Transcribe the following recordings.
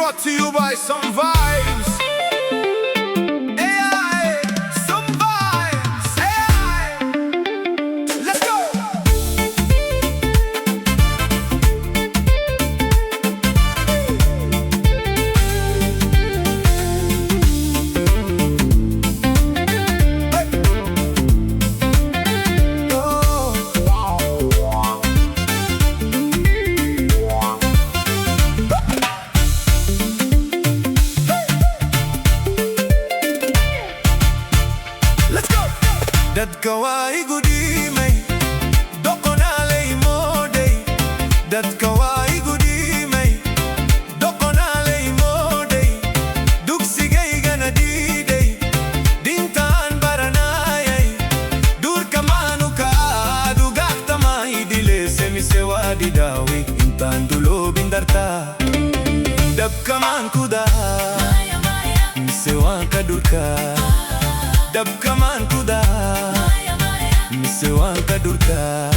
brought to you by SomVibes. AI, SomVibes, AI. Let's go. Dadka waa igu dhimay doqonaaley moodhay dadka waa igu dhimay doqonaaley moodhay dugsigaygana dhiidhay dintaan baranayay duurka maanu ka aadu gaagtamay dileese mise waa dhidhaawi intaan duloobin dartaa dabka maan ku daha mise waan ka dhurkaa dabka maan ku daha mise waan ka dhurkaa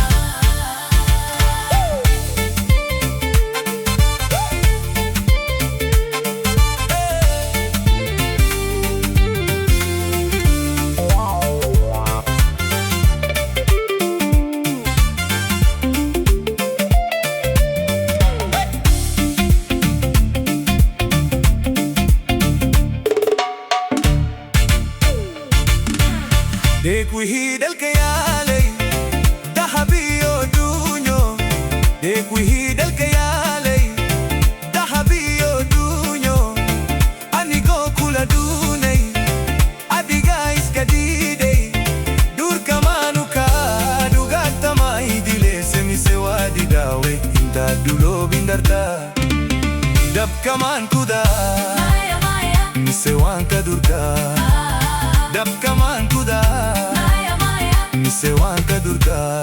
Dek wixii dhalka yaalay dahab iyo dunyo Dek wixii dhalka yaalay dahab iyo dunyo anigoo kula duunay adigaa iska diiday duurka maanu ka dhugaagtamay dileese mise waa dhidhaawe intaad duloobin dartaa dabka maan ku daha mise waan ka dhurkaa dabka maan ku daha mise waan ka dhurkaa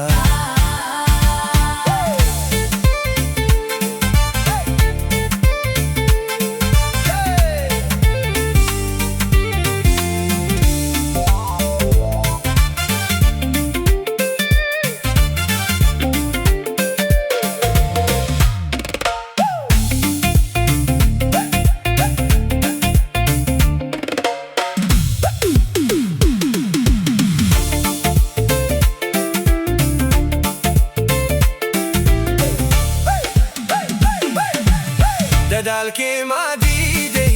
dadaalkee maa diiday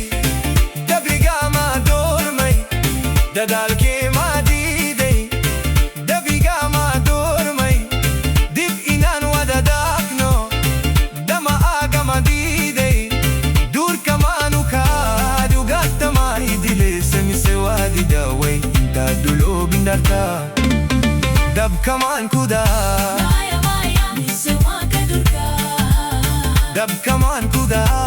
dabigaa maa doormay dadaalkee maa diiday dabigaa maa doormay dib inaan wada daaqno dama aagama diiday duurka maanu kaa dhugaagtamay dileese mise waa dhidhaaway intaad duloobin dartaa dabka maan ku daha mise waan ka dhurkaa dabka maan ku daha